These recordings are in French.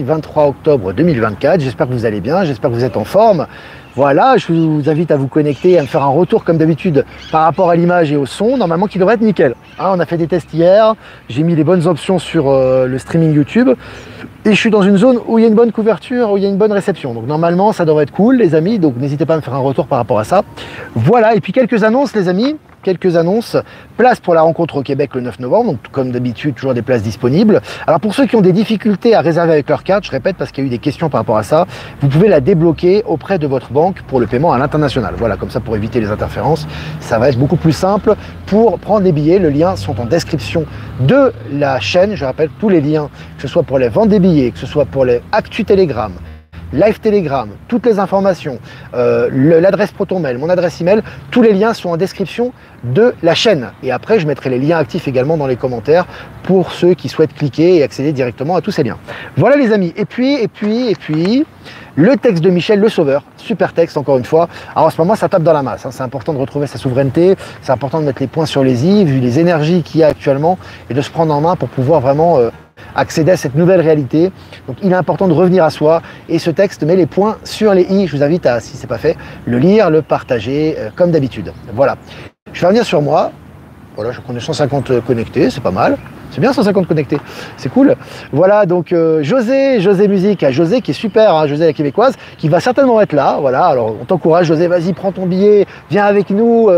23 octobre 2024. J'espère que vous allez bien, j'espère que vous êtes en forme. Voilà, je vous invite à vous connecter, à me faire un retour comme d'habitude par rapport à l'image et au son, normalement qui devrait être nickel. Hein, on a fait des tests hier, j'ai mis les bonnes options sur le streaming YouTube et je suis dans une zone où il y a une bonne couverture, où il y a une bonne réception. Donc normalement ça devrait être cool les amis, donc n'hésitez pas à me faire un retour par rapport à ça. Voilà, et puis quelques annonces les amis. Quelques annonces, place pour la rencontre au Québec le 9 novembre, donc comme d'habitude, toujours des places disponibles. Alors pour ceux qui ont des difficultés à réserver avec leur carte, je répète parce qu'il y a eu des questions par rapport à ça, vous pouvez la débloquer auprès de votre banque pour le paiement à l'international. Voilà, comme ça pour éviter les interférences, ça va être beaucoup plus simple pour prendre les billets. Les liens sont en description de la chaîne, je rappelle tous les liens, que ce soit pour les ventes des billets, que ce soit pour les Actu Telegram, Live Telegram, toutes les informations, l'adresse ProtonMail, mon adresse email, tous les liens sont en description de la chaîne. Et après, je mettrai les liens actifs également dans les commentaires pour ceux qui souhaitent cliquer et accéder directement à tous ces liens. Voilà les amis. Et puis, le texte de Michel Le Sauveur, super texte encore une fois. Alors en ce moment, ça tape dans la masse. Hein. C'est important de retrouver sa souveraineté, c'est important de mettre les points sur les i, vu les énergies qu'il y a actuellement, et de se prendre en main pour pouvoir vraiment accéder à cette nouvelle réalité. Donc il est important de revenir à soi et ce texte met les points sur les i. Je vous invite à, si ce n'est pas fait, le lire, le partager comme d'habitude. Voilà. Je vais revenir sur moi. Voilà, je connais 150 connectés, c'est pas mal. C'est bien 150 connectés, c'est cool. Voilà, donc José Musique, José qui est super, hein, José la québécoise, qui va certainement être là. Voilà, alors on t'encourage José, vas-y, prends ton billet, viens avec nous.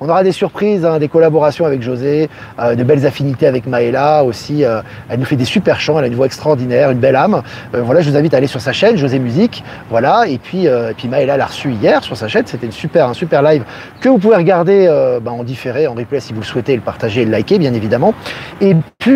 On aura des surprises, hein, des collaborations avec José, de belles affinités avec Maëla aussi. Elle nous fait des super chants, elle a une voix extraordinaire, une belle âme. Voilà, je vous invite à aller sur sa chaîne, José Musique. Voilà, et puis Maëla l'a reçu hier sur sa chaîne, c'était un super live que vous pouvez regarder en différé, en replay si vous le souhaitez, le partager et le liker bien évidemment. Et puis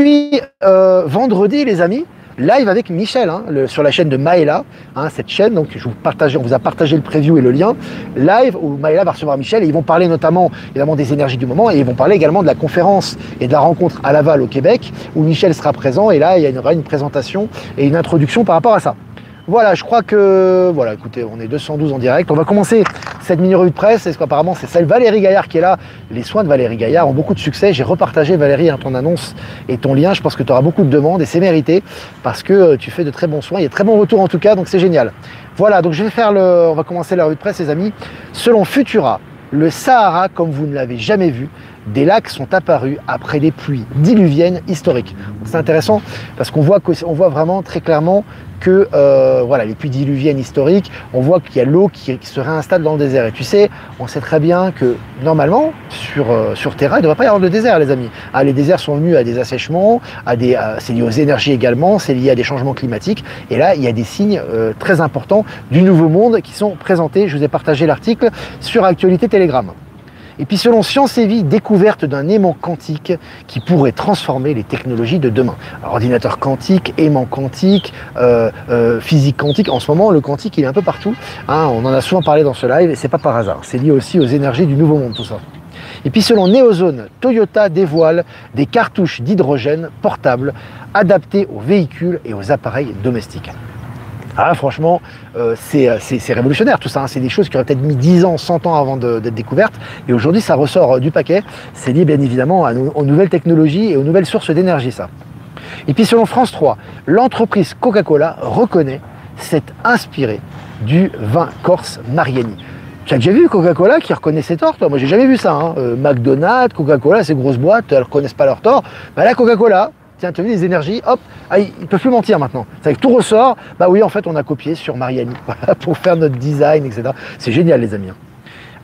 vendredi les amis, live avec Michel hein, sur la chaîne de Maëla, hein, cette chaîne, donc on vous a partagé le preview et le lien, live où Maëla va recevoir Michel et ils vont parler notamment évidemment des énergies du moment et ils vont parler également de la conférence et de la rencontre à Laval au Québec où Michel sera présent et là il y aura une présentation et une introduction par rapport à ça. Voilà, je crois que, voilà, écoutez, on est 212 en direct. On va commencer cette mini-revue de presse. Apparemment, c'est celle Valérie Gaillard qui est là. Les soins de Valérie Gaillard ont beaucoup de succès. J'ai repartagé, Valérie, hein, ton annonce et ton lien. Je pense que tu auras beaucoup de demandes et c'est mérité parce que tu fais de très bons soins. Il y a de très bons retours en tout cas, donc c'est génial. Voilà, donc on va commencer la revue de presse, les amis. Selon Futura, le Sahara, comme vous ne l'avez jamais vu, des lacs sont apparus après des pluies diluviennes historiques. C'est intéressant parce qu'on voit vraiment très clairement que voilà, les pluies diluviennes historiques, on voit qu'il y a l'eau qui se réinstalle dans le désert. Et tu sais, on sait très bien que normalement, sur Terra, il ne devrait pas y avoir de désert, les amis. Ah, les déserts sont venus à des assèchements, c'est lié aux énergies également, c'est lié à des changements climatiques. Et là, il y a des signes très importants du nouveau monde qui sont présentés. Je vous ai partagé l'article sur Actualité Telegram. Et puis selon Science et Vie, découverte d'un aimant quantique qui pourrait transformer les technologies de demain. Alors, ordinateur quantique, aimant quantique, physique quantique. En ce moment, le quantique, il est un peu partout. Hein, on en a souvent parlé dans ce live et c'est pas par hasard. C'est lié aussi aux énergies du nouveau monde, tout ça. Et puis selon Neozone, Toyota dévoile des cartouches d'hydrogène portables adaptées aux véhicules et aux appareils domestiques. Ah, franchement, c'est révolutionnaire tout ça, hein. C'est des choses qui auraient peut-être mis 10 ans, 100 ans avant d'être découvertes. Et aujourd'hui, ça ressort du paquet. C'est lié bien évidemment aux nouvelles technologies et aux nouvelles sources d'énergie, ça. Et puis selon France 3, l'entreprise Coca-Cola reconnaît s'être inspirée du vin corse Mariani. Tu as déjà vu Coca-Cola qui reconnaît ses torts, toi? Moi, j'ai jamais vu ça. Hein. McDonald's, Coca-Cola, ces grosses boîtes, elles ne reconnaissent pas leurs torts. Bah là, Coca-Cola, tiens, tu as vu les énergies, hop, ils ne peuvent plus mentir maintenant. C'est que tout ressort, bah oui, en fait, on a copié sur Mariani, voilà, pour faire notre design, etc. C'est génial, les amis.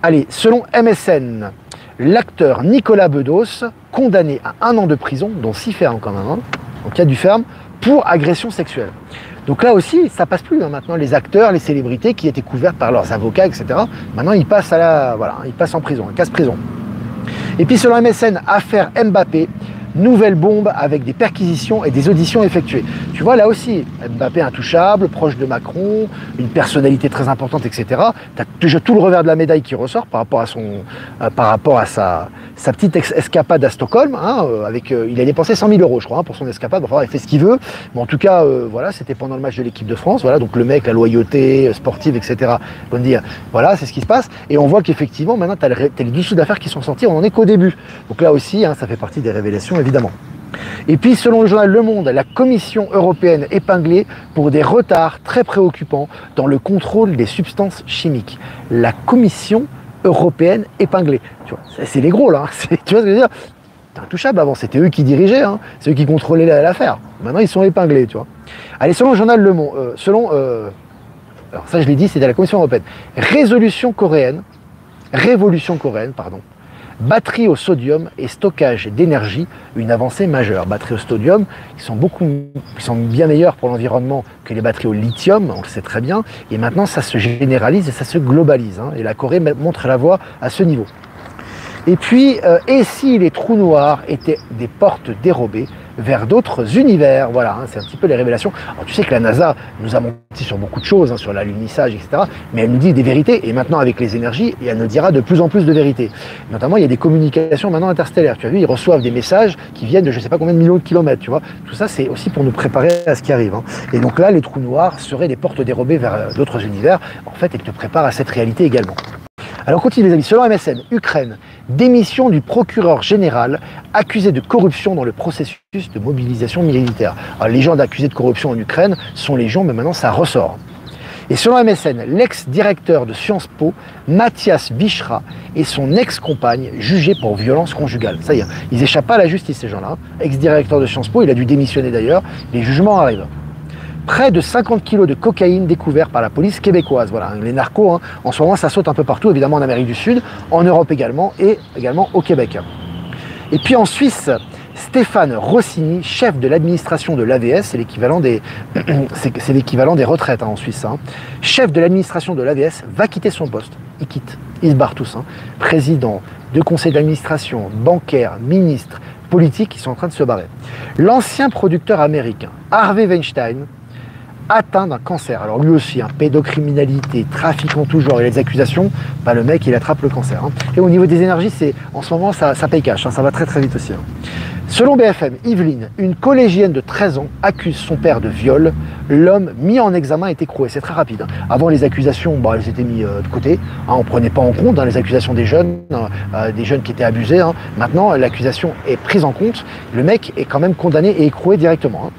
Allez, selon MSN, l'acteur Nicolas Bedos, condamné à 1 an de prison, dont 6 fermes quand même, hein, en cas du ferme, pour agression sexuelle. Donc là aussi, ça passe plus, hein, maintenant, les acteurs, les célébrités qui étaient couvertes par leurs avocats, etc. Maintenant, ils passent ils passent en prison, casse-prison. Et puis selon MSN, affaire Mbappé, nouvelle bombe avec des perquisitions et des auditions effectuées. Tu vois, là aussi, Mbappé intouchable, proche de Macron, une personnalité très importante, etc. Tu as déjà tout le revers de la médaille qui ressort par rapport à sa petite escapade à Stockholm. Hein, il a dépensé 100 000 euros, je crois, hein, pour son escapade. Enfin, il fait ce qu'il veut. Mais en tout cas, voilà, c'était pendant le match de l'équipe de France. Voilà, donc le mec, la loyauté sportive, etc. On dire, voilà, c'est ce qui se passe. Et on voit qu'effectivement, maintenant, tu as les dessous d'affaires qui sont sortis. On n'en est qu'au début. Donc là aussi, hein, ça fait partie des révélations, évidemment. Et puis, selon le journal Le Monde, la Commission européenne épinglée pour des retards très préoccupants dans le contrôle des substances chimiques. La Commission européenne épinglée. Tu vois, c'est les gros là. Tu vois ce que je veux dire? C'était intouchable avant, c'était eux qui dirigeaient, hein. C'est eux qui contrôlaient l'affaire. Maintenant, ils sont épinglés, tu vois. Allez, selon le journal Le Monde, alors ça je l'ai dit, c'était la Commission européenne. Révolution coréenne, pardon. Batterie au sodium et stockage d'énergie, une avancée majeure. Batteries au sodium qui sont bien meilleures pour l'environnement que les batteries au lithium, on le sait très bien. Et maintenant, ça se généralise et ça se globalise. Hein, et la Corée montre la voie à ce niveau. Et puis, et si les trous noirs étaient des portes dérobées vers d'autres univers? Voilà, hein, c'est un petit peu les révélations. Alors tu sais que la NASA nous a menti sur beaucoup de choses, hein, sur l'alunissage, etc. Mais elle nous dit des vérités, et maintenant avec les énergies, et elle nous dira de plus en plus de vérités. Notamment, il y a des communications maintenant interstellaires. Tu as vu, ils reçoivent des messages qui viennent de je ne sais pas combien de millions de kilomètres, tu vois. Tout ça, c'est aussi pour nous préparer à ce qui arrive. Hein. Et donc là, les trous noirs seraient des portes dérobées vers d'autres univers. En fait, ils te préparent à cette réalité également. Alors continue les amis, selon MSN, Ukraine, démission du procureur général accusé de corruption dans le processus de mobilisation militaire. Alors, les gens accusés de corruption en Ukraine sont légion, mais maintenant ça ressort. Et selon MSN, l'ex-directeur de Sciences Po, Mathias Bichra, et son ex-compagne jugés pour violence conjugale. Ça y est, ils échappent pas à la justice ces gens-là. Ex-directeur de Sciences Po, il a dû démissionner d'ailleurs, les jugements arrivent. Près de 50 kilos de cocaïne découvert par la police québécoise. Voilà, les narcos, hein, en ce moment, ça saute un peu partout, évidemment en Amérique du Sud, en Europe également, et également au Québec. Et puis en Suisse, Stéphane Rossini, chef de l'administration de l'AVS, c'est l'équivalent des retraites hein, en Suisse. Hein. Chef de l'administration de l'AVS va quitter son poste. Il quitte, ils se barrent tous. Hein. Président de conseil d'administration, bancaire, ministre, politique, ils sont en train de se barrer. L'ancien producteur américain, Harvey Weinstein, atteint d'un cancer. Alors lui aussi, hein, pédocriminalité, trafic en tout genre et les accusations, bah, le mec il attrape le cancer. Hein. Et au niveau des énergies, en ce moment ça paye cash, hein, ça va très très vite aussi. Hein. Selon BFM, Yveline, une collégienne de 13 ans accuse son père de viol. L'homme mis en examen est écroué. C'est très rapide. Hein. Avant les accusations, bah, elles étaient mises de côté. Hein, on ne prenait pas en compte hein, les accusations des jeunes qui étaient abusés. Hein. Maintenant, l'accusation est prise en compte. Le mec est quand même condamné et écroué directement. Hein.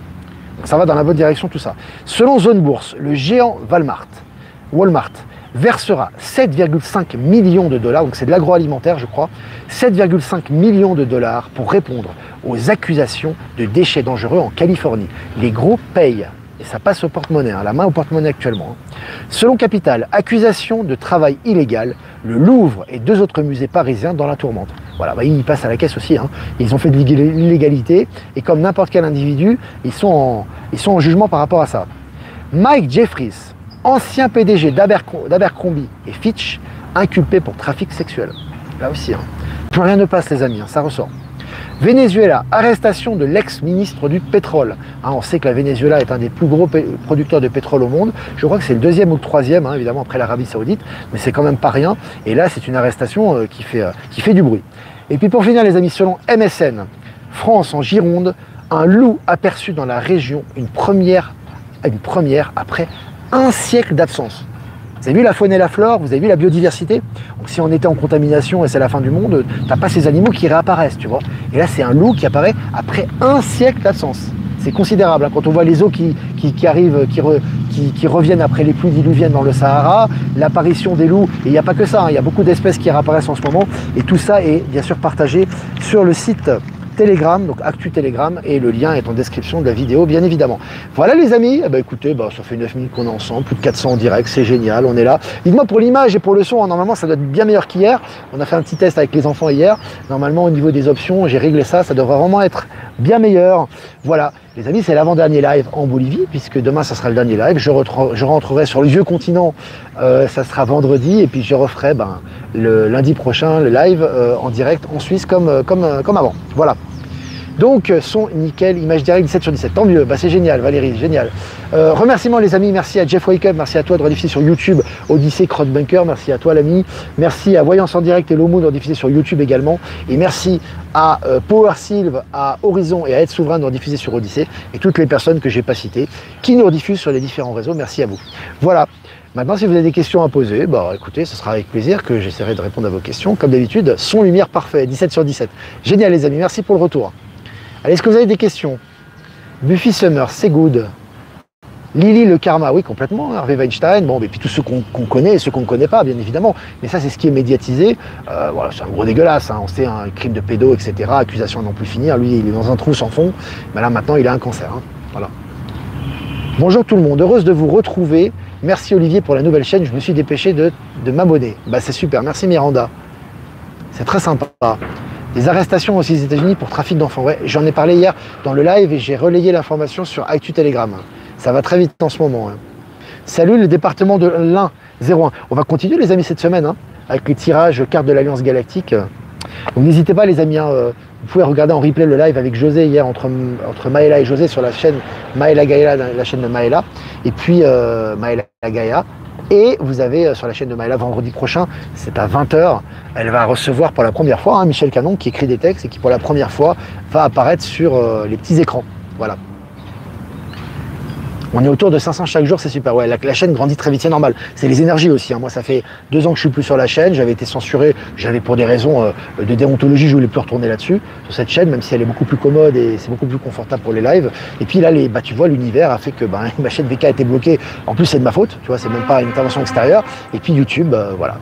Donc ça va dans la bonne direction tout ça. Selon Zone Bourse, le géant Walmart versera 7,5 millions de dollars, donc c'est de l'agroalimentaire je crois, 7,5 millions de dollars pour répondre aux accusations de déchets dangereux en Californie. Les gros payent, et ça passe au porte-monnaie, hein, la main au porte-monnaie actuellement. Hein. Selon Capital, accusation de travail illégal, le Louvre et 2 autres musées parisiens dans la tourmente. Voilà, bah, ils passent à la caisse aussi, hein. Ils ont fait de l'illégalité, et comme n'importe quel individu, ils sont en jugement par rapport à ça. Mike Jeffries, ancien PDG d'Abercrombie et Fitch, inculpé pour trafic sexuel. Là aussi, hein. Plus rien ne passe les amis, hein, ça ressort. Venezuela, arrestation de l'ex-ministre du pétrole. Hein, on sait que la Venezuela est un des plus gros producteurs de pétrole au monde. Je crois que c'est le 2e ou le 3e, hein, évidemment, après l'Arabie Saoudite. Mais c'est quand même pas rien. Et là, c'est une arrestation qui fait du bruit. Et puis pour finir, les amis, selon MSN, France en Gironde, un loup aperçu dans la région, une première après un siècle d'absence. Vous avez vu la faune et la flore, vous avez vu la biodiversité. Donc si on était en contamination et c'est la fin du monde, t'as pas ces animaux qui réapparaissent, tu vois. Et là, c'est un loup qui apparaît après un siècle d'absence. C'est considérable, hein, quand on voit les eaux qui arrivent, qui reviennent après les pluies diluviennes dans le Sahara, l'apparition des loups, et il n'y a pas que ça, hein, il y a beaucoup d'espèces qui réapparaissent en ce moment, et tout ça est bien sûr partagé sur le site Telegram, donc Actu Telegram, et le lien est en description de la vidéo, bien évidemment. Voilà les amis, eh ben, écoutez, ça fait 9 minutes qu'on est ensemble, plus de 400 en direct, c'est génial, on est là. Dites-moi pour l'image et pour le son, hein, normalement ça doit être bien meilleur qu'hier. On a fait un petit test avec les enfants hier. Normalement au niveau des options, j'ai réglé ça, ça devrait vraiment être bien meilleur. Voilà, les amis, c'est l'avant-dernier live en Bolivie, puisque demain ça sera le dernier live. Je rentrerai sur le vieux continent, ça sera vendredi, et puis je referai le lundi prochain le live en direct en Suisse comme avant. Voilà. Donc son nickel, image directe 17 sur 17, tant mieux, c'est génial Valérie, génial. Remerciements les amis, merci à Jeff Wake Up, merci à toi de rediffuser sur YouTube Odyssée Crossbunker, merci à toi l'ami, merci à Voyance en direct et Lomo de rediffuser sur YouTube également, et merci à Power Sylve, à Horizon et à Être Souverain de rediffuser sur Odyssée, et toutes les personnes que j'ai pas citées, qui nous rediffusent sur les différents réseaux, merci à vous. Voilà. Maintenant, si vous avez des questions à poser, écoutez, ce sera avec plaisir que j'essaierai de répondre à vos questions. Comme d'habitude, son lumière parfait, 17 sur 17. Génial les amis, merci pour le retour. Allez, est-ce que vous avez des questions? Buffy Summer, c'est good. Lily le karma, oui complètement, Harvey Weinstein, bon, et puis tous ceux qu'on connaît et ceux qu'on ne connaît pas, bien évidemment. Mais ça, c'est ce qui est médiatisé. Voilà, c'est un gros dégueulasse, hein. On sait, un crime de pédo, etc. Accusation à n'en plus finir. Lui, il est dans un trou sans fond. Mais là, maintenant, il a un cancer. Hein. Voilà. Bonjour tout le monde, heureuse de vous retrouver. Merci Olivier pour la nouvelle chaîne. Je me suis dépêché de m'abonner. Bah, c'est super, merci Miranda. C'est très sympa. Des arrestations aussi aux États-Unis pour trafic d'enfants. Ouais, j'en ai parlé hier dans le live et j'ai relayé l'information sur Actu Telegram. Ça va très vite en ce moment. Hein. Salut le département de l'Ain 01. On va continuer les amis cette semaine hein, avec les tirages cartes de l'Alliance Galactique. Donc n'hésitez pas les amis, hein, vous pouvez regarder en replay le live avec José hier entre Maëla et José sur la chaîne Maëla Gaïa, la chaîne de Maëla, et puis Maëla Gaïa. Et vous avez sur la chaîne de Maëla vendredi prochain, c'est à 20 h, elle va recevoir pour la première fois hein, Michel Canon qui écrit des textes et qui pour la première fois va apparaître sur les petits écrans. Voilà. On est autour de 500 chaque jour, c'est super. Ouais, la chaîne grandit très vite, c'est normal. C'est les énergies aussi. Hein. Moi, ça fait 2 ans que je suis plus sur la chaîne. J'avais été censuré. J'avais pour des raisons de déontologie, je voulais plus retourner là-dessus, sur cette chaîne, même si elle est beaucoup plus commode et c'est beaucoup plus confortable pour les lives. Et puis là, tu vois, l'univers a fait que ma chaîne VK a été bloquée. En plus, c'est de ma faute. Tu vois, c'est même pas une intervention extérieure. Et puis YouTube, voilà.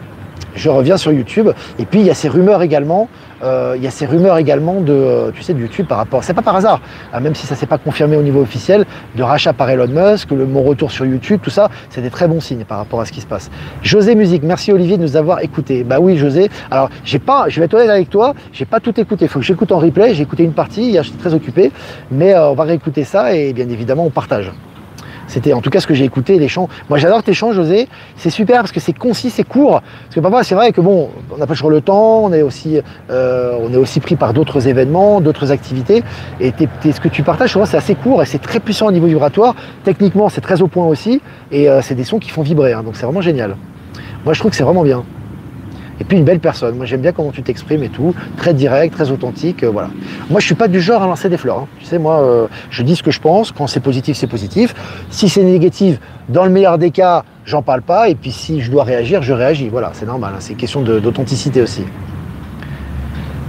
Je reviens sur YouTube. Et puis il y a ces rumeurs également. De, tu sais, de YouTube par rapport, c'est pas par hasard, même si ça s'est pas confirmé au niveau officiel, de rachat par Elon Musk, mon retour sur YouTube, tout ça, c'est des très bons signes par rapport à ce qui se passe. José Musique, merci Olivier de nous avoir écoutés. Bah oui José, alors je vais être honnête avec toi, j'ai pas tout écouté, il faut que j'écoute en replay, j'ai écouté une partie, hier j'étais très occupé, mais on va réécouter ça et bien évidemment on partage. C'était en tout cas ce que j'ai écouté, les chants. Moi j'adore tes chants José, c'est super parce que c'est concis, c'est court. Parce que parfois c'est vrai que bon, on n'a pas toujours le temps, on est aussi pris par d'autres événements, d'autres activités. Et ce que tu partages, souvent c'est assez court et c'est très puissant au niveau vibratoire. Techniquement c'est très au point aussi. Et c'est des sons qui font vibrer, hein, donc c'est vraiment génial. Moi je trouve que c'est vraiment bien. Et puis une belle personne, moi j'aime bien comment tu t'exprimes et tout, très direct, très authentique, voilà. Moi je suis pas du genre à lancer des fleurs, hein. Tu sais moi je dis ce que je pense, quand c'est positif c'est positif, si c'est négatif, dans le meilleur des cas, j'en parle pas, et puis si je dois réagir, je réagis, voilà, c'est normal, hein. C'est une question d'authenticité aussi.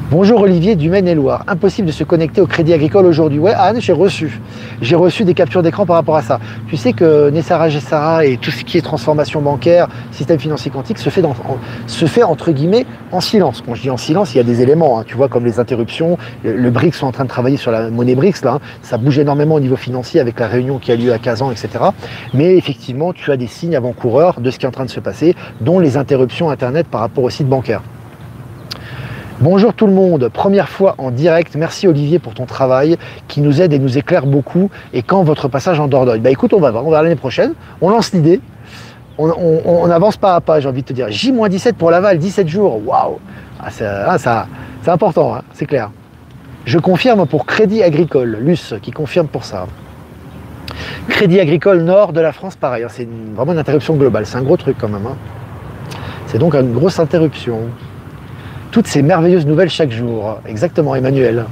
Bonjour Olivier du Maine-et-Loire. Impossible de se connecter au Crédit Agricole aujourd'hui. Ouais, Anne, j'ai reçu des captures d'écran par rapport à ça. Tu sais que Nessara Gessara et tout ce qui est transformation bancaire, système financier quantique se fait entre guillemets en silence. Quand je dis en silence, il y a des éléments, hein, tu vois, comme les interruptions. Le BRICS sont en train de travailler sur la monnaie BRICS, là. Hein. Ça bouge énormément au niveau financier avec la réunion qui a lieu à Kazan, etc. Mais effectivement, tu as des signes avant-coureurs de ce qui est en train de se passer, dont les interruptions Internet par rapport au site bancaire. Bonjour tout le monde, première fois en direct, merci Olivier pour ton travail qui nous aide et nous éclaire beaucoup. Et quand votre passage en Dordogne? Bah écoute, on va voir, on verra l'année prochaine, on lance l'idée, on avance pas à pas, j'ai envie de te dire. J-17 pour Laval, 17 jours, waouh, c'est important, hein, c'est clair. Je confirme pour Crédit Agricole, Luce qui confirme pour ça. Crédit Agricole Nord de la France, pareil, hein, c'est vraiment une interruption globale, c'est un gros truc quand même. Hein. C'est donc une grosse interruption. Toutes ces merveilleuses nouvelles chaque jour. Exactement, Emmanuel.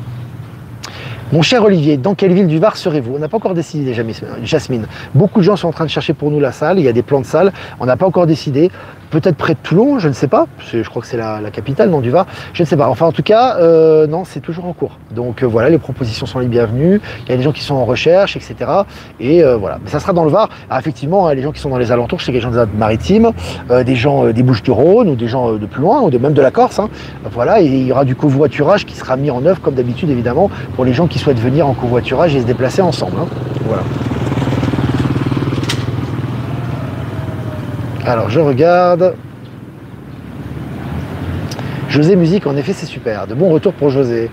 Mon cher Olivier, dans quelle ville du Var serez-vous? On n'a pas encore décidé, Jasmine. Beaucoup de gens sont en train de chercher pour nous la salle. Il y a des plans de salle. On n'a pas encore décidé. Peut-être près de Toulon, je ne sais pas. Je crois que c'est la capitale, non, du Var. Je ne sais pas. Enfin, en tout cas, non, c'est toujours en cours. Donc voilà, les propositions sont les bienvenues. Il y a des gens qui sont en recherche, etc. Et voilà. Mais ça sera dans le Var. Alors, effectivement, les gens qui sont dans les alentours, je sais qu'il y a des gens des Maritimes, des gens des Bouches-du-Rhône ou des gens de plus loin, ou même de la Corse. Hein. Voilà. Et il y aura du covoiturage qui sera mis en œuvre, comme d'habitude, évidemment, pour les gens qui souhaitent venir en covoiturage et se déplacer ensemble. Hein. Voilà. Alors je regarde. José Musique, en effet c'est super. De bons retours pour José.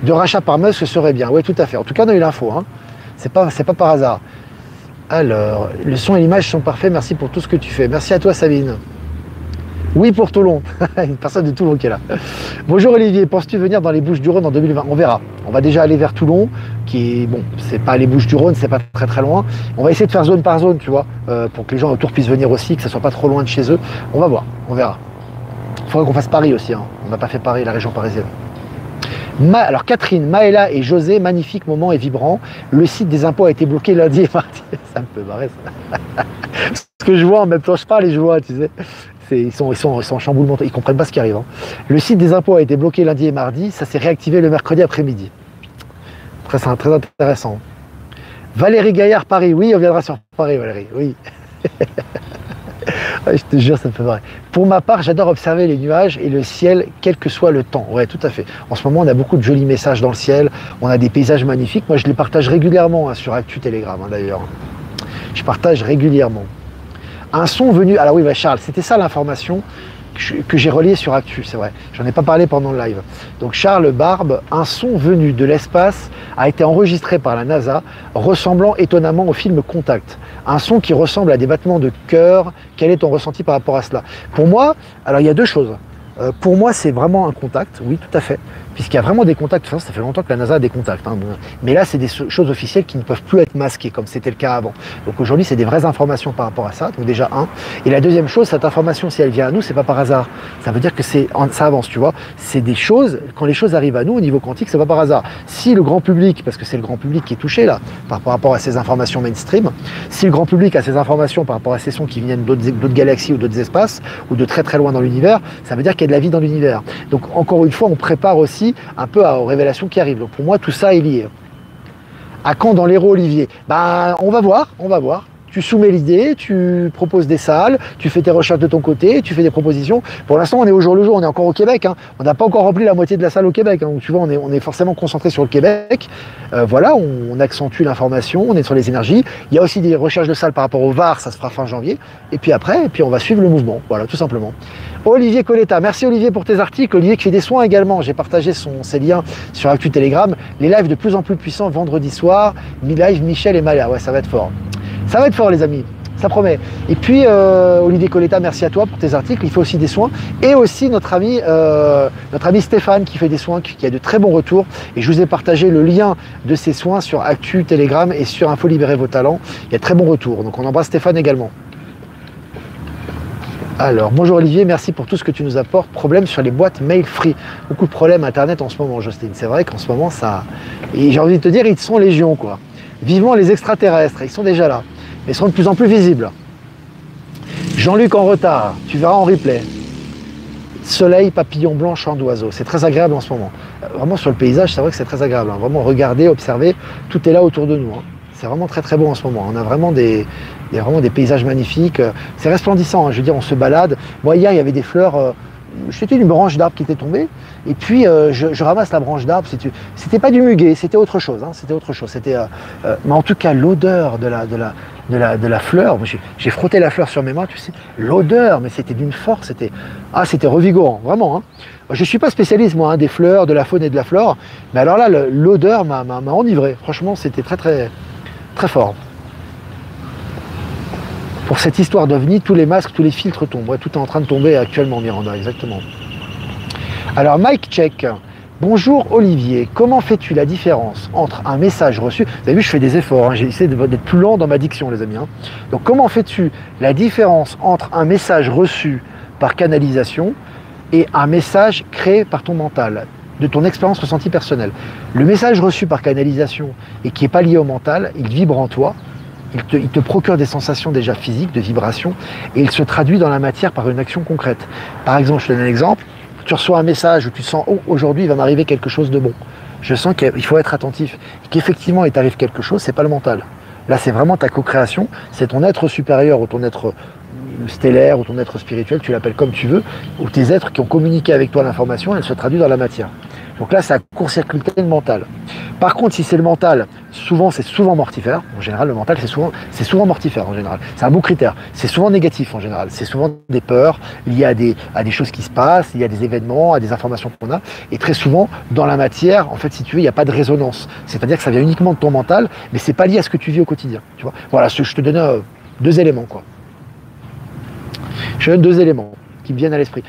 De rachat par Musk, ce serait bien. Oui, tout à fait. En tout cas on a eu l'info. Hein. C'est pas par hasard. Alors, le son et l'image sont parfaits. Merci pour tout ce que tu fais. Merci à toi Sabine. Oui pour Toulon. Une personne de Toulon qui est là. Bonjour Olivier, penses-tu venir dans les Bouches-du-Rhône en 2020? On verra. On va déjà aller vers Toulon, qui est, bon, c'est pas les Bouches-du-Rhône, c'est pas très très loin. On va essayer de faire zone par zone, tu vois, pour que les gens autour puissent venir aussi, que ça soit pas trop loin de chez eux. On va voir, on verra. Il faudrait qu'on fasse Paris aussi, hein. On n'a pas fait Paris, la région parisienne. Alors Catherine, Maëla et José, magnifique moment et vibrant. Le site des impôts a été bloqué lundi et mardi. Ça me fait marrer ça. Ce que je vois en même temps, je parle et je vois, tu sais. Ils sont en chamboulement, ils comprennent pas ce qui arrive. Hein. Le site des impôts a été bloqué lundi et mardi, ça s'est réactivé le mercredi après-midi. Très intéressant. Valérie Gaillard, Paris. Oui, on viendra sur Paris, Valérie. Oui. Ouais, je te jure, ça me fait marrer. Pour ma part, j'adore observer les nuages et le ciel, quel que soit le temps. Ouais, tout à fait. En ce moment, on a beaucoup de jolis messages dans le ciel. On a des paysages magnifiques. Moi, je les partage régulièrement hein, sur Actu Telegram, hein, d'ailleurs. Je partage régulièrement. Un son venu... Alors oui, bah, Charles, c'était ça l'information que j'ai reliée sur Actu, c'est vrai. J'en ai pas parlé pendant le live. Donc Charles Barbe, un son venu de l'espace a été enregistré par la NASA, ressemblant étonnamment au film Contact. Un son qui ressemble à des battements de cœur. Quel est ton ressenti par rapport à cela? Pour moi, alors il y a deux choses. Pour moi, c'est vraiment un contact, oui, tout à fait. Puisqu'il y a vraiment des contacts, enfin, ça fait longtemps que la NASA a des contacts. Hein. Mais là, c'est des choses officielles qui ne peuvent plus être masquées, comme c'était le cas avant. Donc aujourd'hui, c'est des vraies informations par rapport à ça, donc déjà un. Et la deuxième chose, cette information, si elle vient à nous, c'est pas par hasard. Ça veut dire que ça avance, tu vois. C'est des choses, quand les choses arrivent à nous, au niveau quantique, c'est pas par hasard. Si le grand public, parce que c'est le grand public qui est touché là, par rapport à ces informations mainstream, si le grand public a ces informations par rapport à ces sons qui viennent d'autres galaxies ou d'autres espaces, ou de très très loin dans l'univers, ça veut dire qu'il y a de la vie dans l'univers. Donc encore une fois, on prépare aussi un peu aux révélations qui arrivent. Donc pour moi, tout ça est lié. À quand dans l'héros, Olivier? Ben, on va voir. Tu soumets l'idée, tu proposes des salles, tu fais tes recherches de ton côté, tu fais des propositions. Pour l'instant, on est au jour le jour, on est encore au Québec. Hein. On n'a pas encore rempli la moitié de la salle au Québec. Hein. Donc, tu vois, on est forcément concentré sur le Québec. Voilà, on accentue l'information, on est sur les énergies. Il y a aussi des recherches de salles par rapport au VAR, ça se fera fin janvier. Et puis après, on va suivre le mouvement. Voilà, tout simplement. Olivier Coletta, merci Olivier pour tes articles. Olivier qui fait des soins également. J'ai partagé ses liens sur Actu Telegram. Les lives de plus en plus puissants vendredi soir. Live Michel et Maya. Ouais, ça va être fort. Ça va être fort les amis, ça promet. Et puis Olivier Coletta, merci à toi pour tes articles. Il fait aussi des soins. Et aussi notre ami Stéphane qui fait des soins, qui a de très bons retours. Et je vous ai partagé le lien de ses soins sur Actu Telegram et sur Info Libérer vos talents. Il y a de très bons retours. Donc on embrasse Stéphane également. Alors, bonjour Olivier, merci pour tout ce que tu nous apportes. Problème sur les boîtes mail free. Beaucoup de problèmes Internet en ce moment, Jocelyne. C'est vrai qu'en ce moment, ça... Et j'ai envie de te dire, ils sont légion, quoi. Vivement les extraterrestres, ils sont déjà là. Mais ils seront de plus en plus visibles. Jean-Luc en retard, tu verras en replay. Soleil, papillon blanc, chant d'oiseau. C'est très agréable en ce moment. Vraiment sur le paysage, c'est vrai que c'est très agréable. Hein. Vraiment regarder, observer, tout est là autour de nous. Hein. C'est vraiment très très beau en ce moment. On a vraiment des paysages magnifiques. C'est resplendissant. Hein. Je veux dire, on se balade. Moi, hier, il y avait des fleurs. C'était une branche d'arbre qui était tombée. Et puis, je ramasse la branche d'arbre. C'était pas du muguet, c'était autre chose. Hein. C'était autre chose. Mais en tout cas, l'odeur de la fleur. J'ai frotté la fleur sur mes mains, tu sais. L'odeur, mais c'était d'une force. C'était revigorant, vraiment. Hein. Je ne suis pas spécialiste, moi, hein, des fleurs, de la faune et de la flore. Mais alors là, l'odeur m'a enivré. Franchement, c'était très, très, très fort. Pour cette histoire d'OVNI, tous les masques, tous les filtres tombent. Ouais, tout est en train de tomber actuellement, Miranda, exactement. Alors, Mike Check. Bonjour Olivier, comment fais-tu la différence entre un message reçu... Vous avez vu, je fais des efforts, hein, j'ai essayé d'être plus lent dans ma diction, les amis. Hein. Donc, comment fais-tu la différence entre un message reçu par canalisation et un message créé par ton mental, de ton expérience ressentie personnelle? Le message reçu par canalisation et qui n'est pas lié au mental, il vibre en toi. Il te procure des sensations déjà physiques, de vibrations, et il se traduit dans la matière par une action concrète. Par exemple, je te donne un exemple, tu reçois un message où tu sens « Oh, aujourd'hui, il va m'arriver quelque chose de bon ». Je sens qu'il faut être attentif, qu'effectivement, il t'arrive quelque chose, c'est pas le mental. Là, c'est vraiment ta co-création, c'est ton être supérieur ou ton être stellaire ou ton être spirituel, tu l'appelles comme tu veux, ou tes êtres qui ont communiqué avec toi l'information, elle se traduit dans la matière. Donc là, ça court-circuité le mental. Par contre, si c'est le mental, c'est souvent mortifère. En général, le mental, c'est souvent mortifère en général. C'est un bon critère. C'est souvent négatif en général. C'est souvent des peurs liées à des choses qui se passent, il y a des événements, à des informations qu'on a. Et très souvent, dans la matière, en fait, si tu veux, il n'y a pas de résonance. C'est-à-dire que ça vient uniquement de ton mental, mais c'est pas lié à ce que tu vis au quotidien. Tu vois, voilà, je te donne 2 éléments, quoi. Je donne 2 éléments qui me viennent à l'esprit.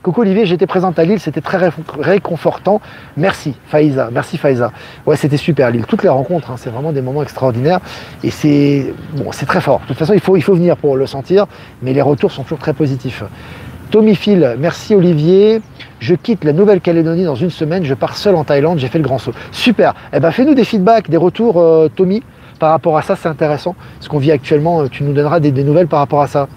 Coucou Olivier, j'étais présente à Lille, c'était très réconfortant. Merci Faïza, Ouais, c'était super Lille. Toutes les rencontres, hein, c'est vraiment des moments extraordinaires. Et c'est très fort. De toute façon, il faut venir pour le sentir, mais les retours sont toujours très positifs. Tommy Phil, merci Olivier. Je quitte la Nouvelle-Calédonie dans 1 semaine, je pars seul en Thaïlande, j'ai fait le grand saut. Super. Eh ben, fais-nous des feedbacks, des retours, Tommy, par rapport à ça, c'est intéressant. Ce qu'on vit actuellement, tu nous donneras des nouvelles par rapport à ça.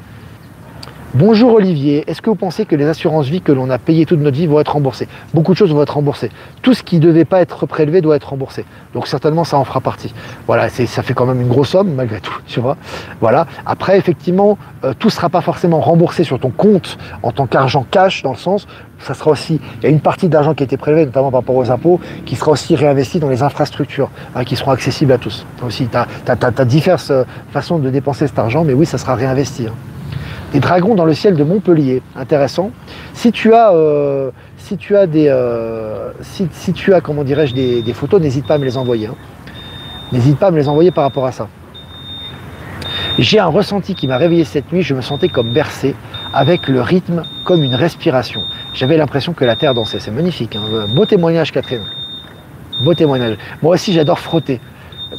Bonjour Olivier, est-ce que vous pensez que les assurances vie que l'on a payées toute notre vie vont être remboursées? Beaucoup de choses vont être remboursées. Tout ce qui ne devait pas être prélevé doit être remboursé. Donc certainement ça en fera partie. Voilà, ça fait quand même une grosse somme malgré tout, tu vois. Voilà. Après effectivement, tout ne sera pas forcément remboursé sur ton compte en tant qu'argent cash, dans le sens, ça sera aussi, il y a une partie d'argent qui a été prélevée, notamment par rapport aux impôts, qui sera aussi réinvestie dans les infrastructures, hein, qui seront accessibles à tous. Aussi, tu as diverses façons de dépenser cet argent, mais oui, ça sera réinvesti. Hein. Des dragons dans le ciel de Montpellier, intéressant. Si tu as, comment dirais-je, des photos, n'hésite pas à me les envoyer. Hein. N'hésite pas à me les envoyer par rapport à ça. J'ai un ressenti qui m'a réveillé cette nuit, je me sentais comme bercé, avec le rythme comme une respiration. J'avais l'impression que la terre dansait, c'est magnifique. Hein. Beau témoignage, Catherine. Beau témoignage. Moi aussi, j'adore frotter.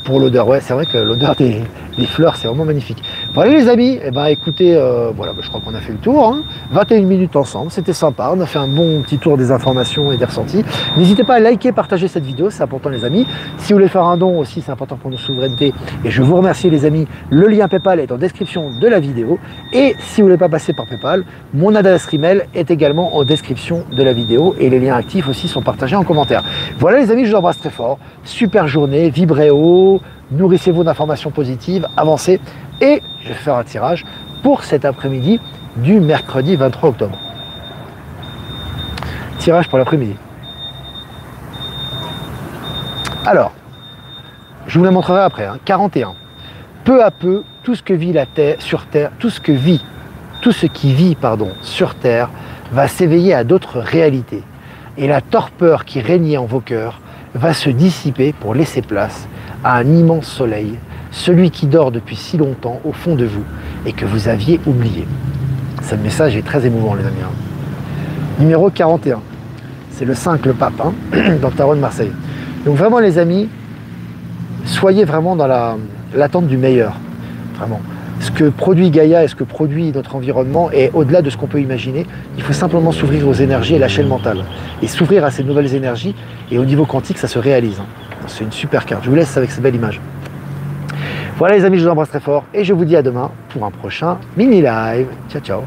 Pour l'odeur, ouais, c'est vrai que l'odeur des fleurs, c'est vraiment magnifique. Voilà les amis, eh ben, écoutez, voilà, je crois qu'on a fait le tour. Hein. 21 minutes ensemble, c'était sympa. On a fait un bon petit tour des informations et des ressentis. N'hésitez pas à liker, partager cette vidéo, c'est important les amis. Si vous voulez faire un don aussi, c'est important pour nos souverainetés. Et je vous remercie les amis. Le lien PayPal est en description de la vidéo. Et si vous ne voulez pas passer par PayPal, mon adresse email est également en description de la vidéo. Et les liens actifs aussi sont partagés en commentaire. Voilà les amis, je vous embrasse très fort. Super journée, vibrez haut. Nourrissez-vous d'informations positives, avancez, et je vais faire un tirage pour cet après-midi du mercredi 23 octobre. Tirage pour l'après-midi. Alors, je vous la montrerai après, hein, 41. Peu à peu, tout ce que vit la terre sur Terre, tout ce qui vit sur Terre va s'éveiller à d'autres réalités. Et la torpeur qui régnait en vos cœurs va se dissiper pour laisser place à un immense soleil, celui qui dort depuis si longtemps au fond de vous et que vous aviez oublié. Ce message est très émouvant les amis. Hein. Numéro 41, c'est le 5, le pape, hein, dans le tarot de Marseille. Donc vraiment les amis, soyez vraiment dans l'attente du meilleur, vraiment. Ce que produit Gaïa et ce que produit notre environnement est au-delà de ce qu'on peut imaginer. Il faut simplement s'ouvrir aux énergies et lâcher le mental. Et s'ouvrir à ces nouvelles énergies, et au niveau quantique, ça se réalise. Hein. C'est une super carte. Je vous laisse avec cette belle image. Voilà les amis, je vous embrasse très fort et je vous dis à demain pour un prochain mini live. Ciao, ciao.